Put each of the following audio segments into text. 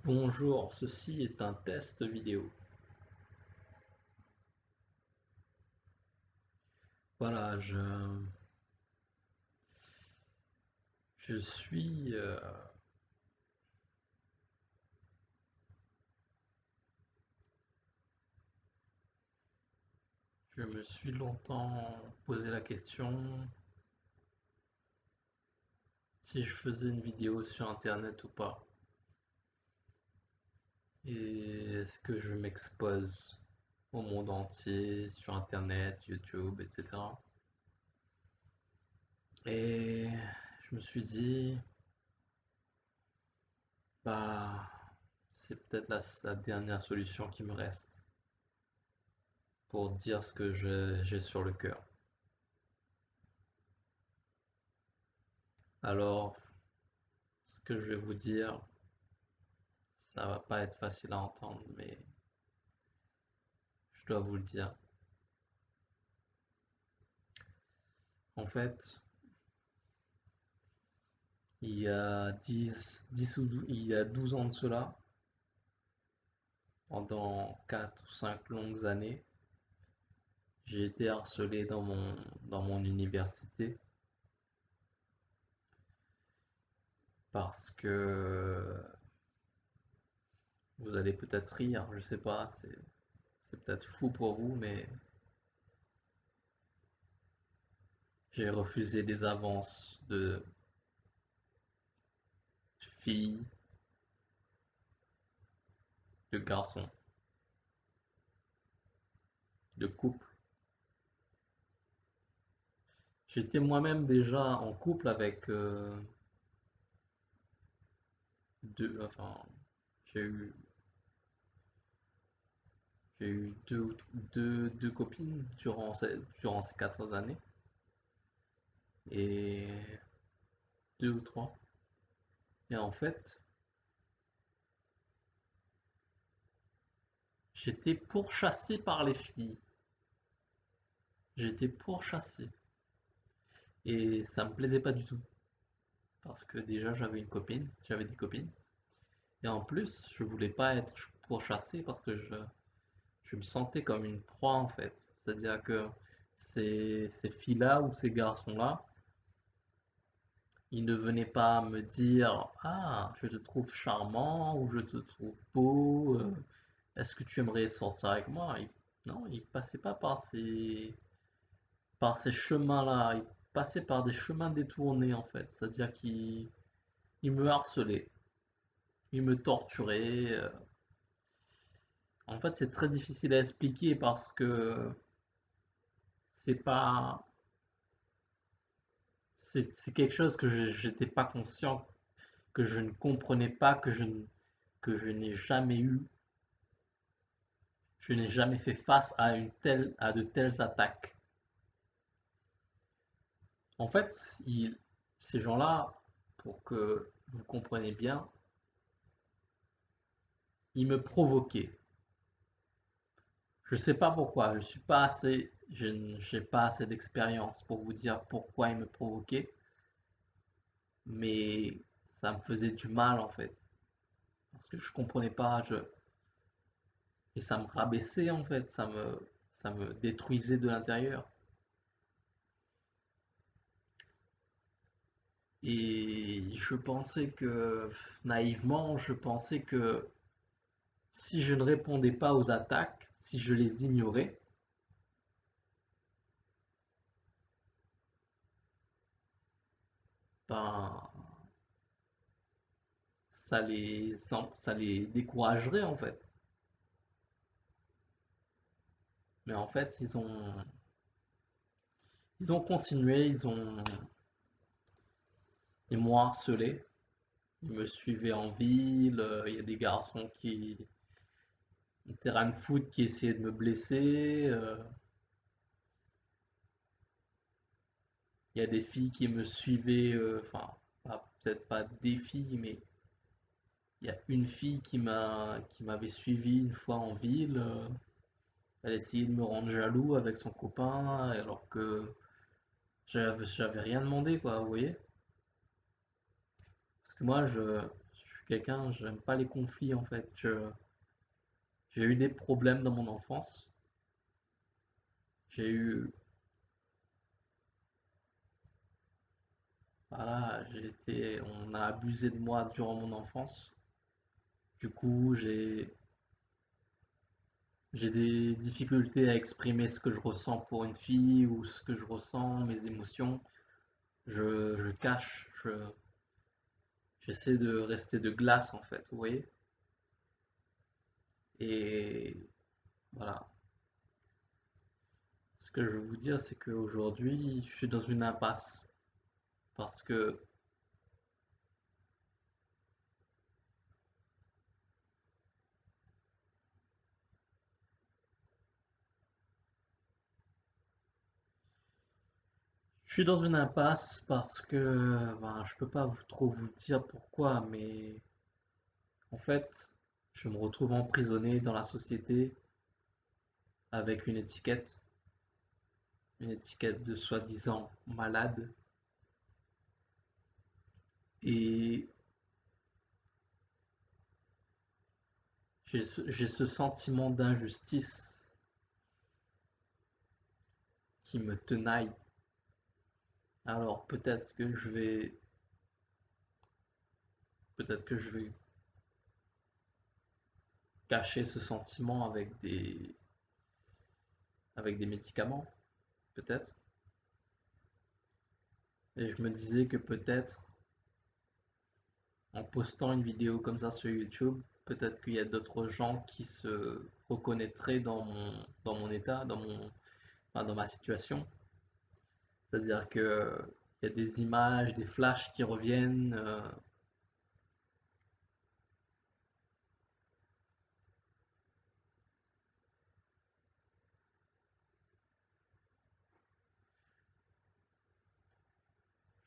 Bonjour, ceci est un test vidéo. Voilà, je suis, je me suis longtemps posé la question si je faisais une vidéo sur Internet ou pas. Et est-ce que je m'expose au monde entier sur Internet, YouTube, etc. Et je me suis dit, bah, c'est peut-être la dernière solution qui me reste pour dire ce que j'ai sur le cœur. Alors, ce que je vais vous dire, ça va pas être facile à entendre, mais je dois vous le dire. En fait, il y a 10 ou 12, il y a 12 ans de cela, pendant 4 ou 5 longues années, j'ai été harcelé dans mon université parce que vous allez peut-être rire, je sais pas, c'est peut-être fou pour vous, mais j'ai refusé des avances de filles, de garçons, de couples. J'étais moi-même déjà en couple avec enfin, j'ai eu, j'ai eu deux copines durant ces 4 années, et deux ou trois. Et en fait, j'étais pourchassé par les filles. J'étais pourchassé. Et ça me plaisait pas du tout. Parce que déjà, j'avais des copines. Et en plus, je voulais pas être pourchassé parce que je me sentais comme une proie en fait. C'est-à-dire que ces filles-là ou ces garçons-là, ils ne venaient pas me dire: «Ah, je te trouve charmant» ou «Je te trouve beau, est-ce que tu aimerais sortir avec moi?» Non, ils passaient pas par ces chemins-là, ils passaient par des chemins détournés en fait. C'est-à-dire qu'ils me harcelaient, ils me torturaient. En fait, c'est très difficile à expliquer parce que c'est pas, c'est quelque chose que j'étais pas conscient, que je ne comprenais pas, que je n'ai jamais eu. Je n'ai jamais fait face à de telles attaques. En fait, ces gens-là, pour que vous compreniez bien, ils me provoquaient. Je ne sais pas pourquoi, je n'ai pas assez d'expérience pour vous dire pourquoi ils me provoquaient, mais ça me faisait du mal en fait, parce que je comprenais pas, et ça me rabaissait en fait, ça me détruisait de l'intérieur. Et naïvement, je pensais que si je ne répondais pas aux attaques, si je les ignorais, ben, ça les découragerait en fait. Mais en fait, ils ont continué, ils m'ont harcelé, ils me suivaient en ville, il y a des garçons un terrain de foot qui essayaient de me blesser, il y a des filles qui me suivaient, enfin, peut-être pas des filles, mais il y a une fille qui m'avait suivi une fois en ville. Elle essayait de me rendre jaloux avec son copain, alors que j'avais rien demandé, quoi, vous voyez? Parce que moi, je suis quelqu'un, j'aime pas les conflits en fait. J'ai eu des problèmes dans mon enfance. J'ai eu, voilà, on a abusé de moi durant mon enfance. Du coup, j'ai des difficultés à exprimer ce que je ressens pour une fille ou ce que je ressens, mes émotions. Je cache, j'essaie de rester de glace en fait, vous voyez? Et voilà. Ce que je veux vous dire, c'est qu'aujourd'hui, je suis dans une impasse parce que je suis dans une impasse parce que ben, je peux pas trop vous dire pourquoi, mais en fait, je me retrouve emprisonné dans la société avec une étiquette de soi-disant malade, et j'ai ce sentiment d'injustice qui me tenaille. Alors peut-être que je vais cacher ce sentiment avec des médicaments, peut-être. Et je me disais que peut-être en postant une vidéo comme ça sur YouTube, peut-être qu'il y a d'autres gens qui se reconnaîtraient dans mon état, enfin, dans ma situation. C'est-à-dire que il y a des images, des flashs qui reviennent.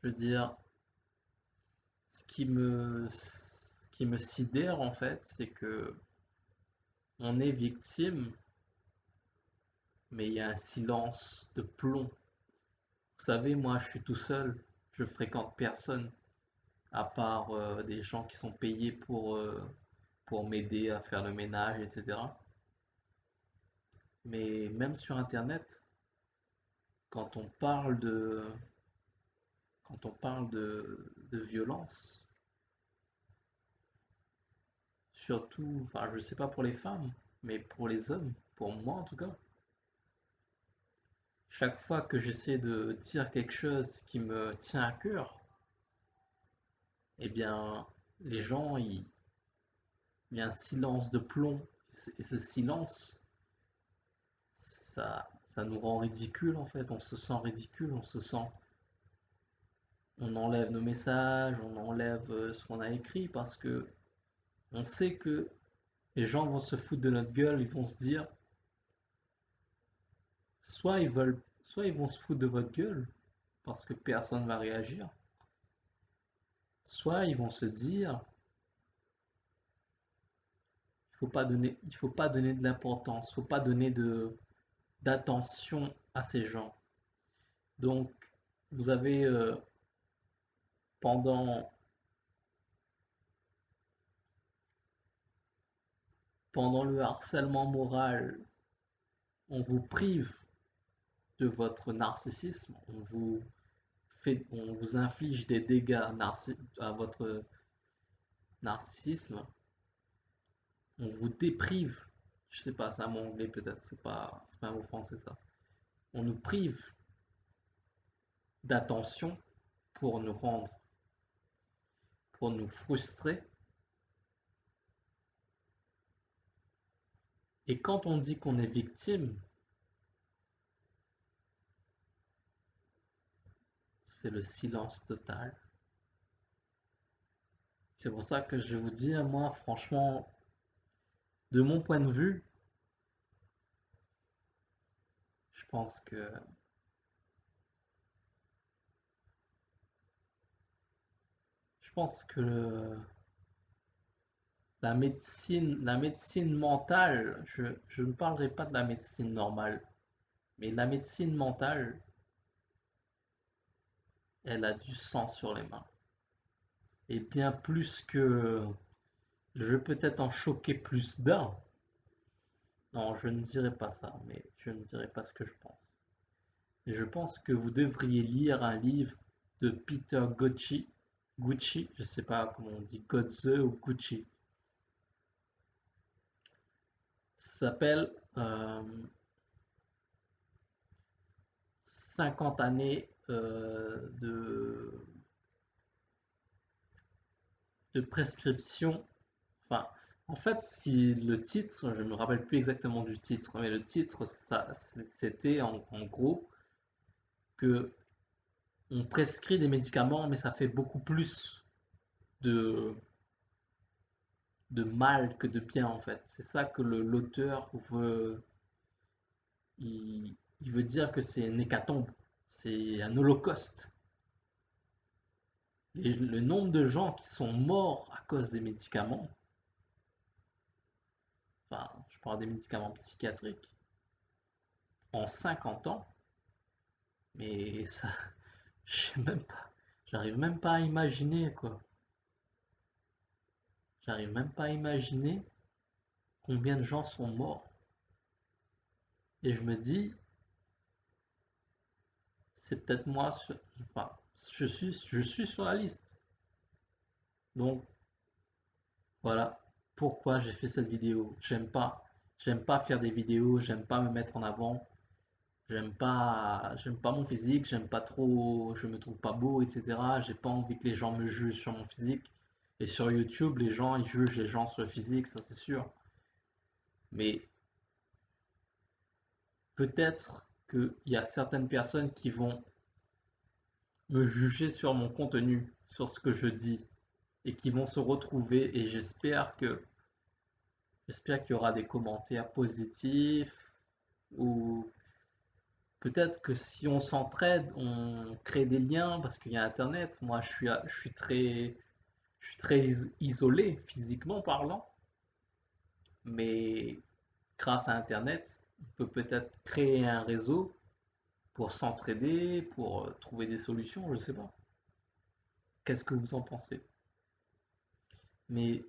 Je veux dire, ce qui me sidère en fait, c'est que on est victime, mais il y a un silence de plomb. Vous savez, moi, je suis tout seul, je fréquente personne, à part des gens qui sont payés pour m'aider à faire le ménage, etc. Mais même sur Internet, quand on parle de, quand on parle de violence, surtout, enfin, je sais pas pour les femmes, mais pour les hommes, pour moi en tout cas, chaque fois que j'essaie de dire quelque chose qui me tient à cœur, eh bien, les gens, il y a un silence de plomb. Et ce silence, ça nous rend ridicule en fait. On se sent ridicule, on enlève nos messages, on enlève ce qu'on a écrit parce que on sait que les gens vont se foutre de notre gueule, ils vont se dire, soit ils vont se foutre de votre gueule parce que personne va réagir, soit ils vont se dire, il faut pas donner de l'importance, il faut pas donner d'attention à ces gens. Donc, vous avez pendant, pendant le harcèlement moral, on vous prive de votre narcissisme, on vous inflige des dégâts à votre narcissisme, on vous déprive, je sais pas, c'est un mot anglais peut-être, c'est pas un mot français ça, on nous prive d'attention pour nous rendre, pour nous frustrer. Et quand on dit qu'on est victime, c'est le silence total. C'est pour ça que je vous dis, moi, franchement, de mon point de vue, je pense que je pense que la médecine mentale, je ne parlerai pas de la médecine normale, mais la médecine mentale, elle a du sang sur les mains. Et bien plus que Je vais peut-être en choquer plus d'un. Non, je ne dirai pas ça, mais je ne dirai pas ce que je pense. Je pense que vous devriez lire un livre de Peter Gucci, je ne sais pas comment on dit, Godze ou Gucci. Ça s'appelle 50 années de prescription. Enfin, en fait, le titre, je ne me rappelle plus exactement du titre, mais le titre, c'était en gros que on prescrit des médicaments, mais ça fait beaucoup plus de, de mal que de bien en fait. C'est ça que l'auteur veut. Il veut dire que c'est une hécatombe, c'est un holocauste. Le nombre de gens qui sont morts à cause des médicaments, enfin, je parle des médicaments psychiatriques, en 50 ans, mais ça, je sais même pas, j'arrive même pas à imaginer quoi. J'arrive même pas à imaginer combien de gens sont morts. Et je me dis, c'est peut-être moi, enfin, je suis sur la liste. Donc voilà pourquoi j'ai fait cette vidéo. J'aime pas faire des vidéos, j'aime pas me mettre en avant, j'aime pas mon physique, j'aime pas trop, je me trouve pas beau, etc. J'ai pas envie que les gens me jugent sur mon physique. Et sur YouTube, les gens, ils jugent les gens sur le physique, ça c'est sûr. Mais peut-être qu'il y a certaines personnes qui vont me juger sur mon contenu, sur ce que je dis, et qui vont se retrouver, et j'espère qu'il y aura des commentaires positifs, ou peut-être que si on s'entraide, on crée des liens, parce qu'il y a Internet. Moi, je suis très isolé, physiquement parlant, mais grâce à Internet, on peut peut-être créer un réseau pour s'entraider, pour trouver des solutions, je ne sais pas. Qu'est-ce que vous en pensez? Mais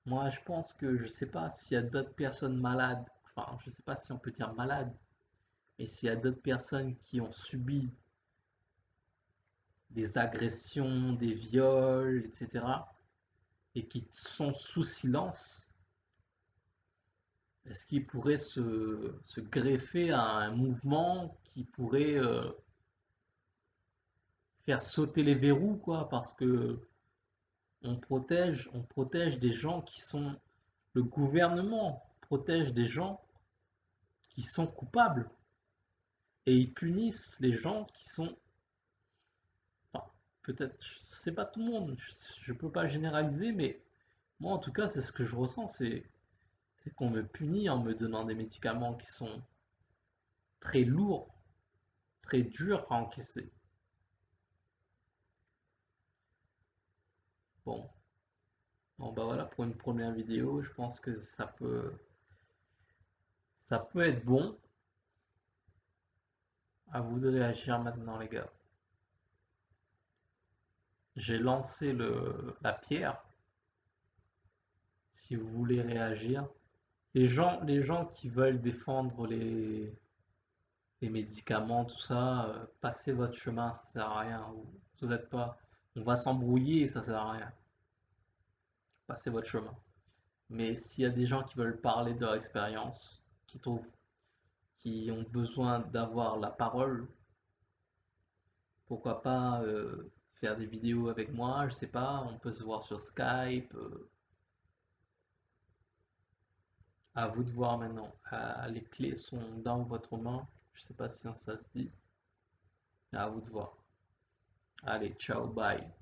moi, je pense que je ne sais pas s'il y a d'autres personnes malades, enfin, je ne sais pas si on peut dire malades, mais s'il y a d'autres personnes qui ont subi des agressions, des viols, etc., et qui sont sous silence, est-ce qu'ils pourraient se greffer à un mouvement qui pourrait faire sauter les verrous, quoi, parce que on protège des gens qui sont, le gouvernement protège des gens qui sont coupables et ils punissent les gens qui sont, enfin, peut-être, c'est pas tout le monde, je peux pas généraliser, mais moi en tout cas, c'est ce que je ressens, c'est qu'on me punit en me donnant des médicaments qui sont très lourds, très durs à encaisser. Bon, bon bah voilà pour une première vidéo, je pense que ça peut être bon. À vous de réagir maintenant, les gars. J'ai lancé la pierre. Si vous voulez réagir, les gens qui veulent défendre les médicaments, tout ça, passez votre chemin, ça sert à rien. Vous êtes pas, on va s'embrouiller, ça sert à rien. Passez votre chemin. Mais s'il y a des gens qui veulent parler de leur expérience, qui ont besoin d'avoir la parole, pourquoi pas faire des vidéos avec moi, je sais pas, on peut se voir sur Skype. À vous de voir maintenant. Les clés sont dans votre main. Je sais pas si ça se dit. À vous de voir. Allez, ciao, bye.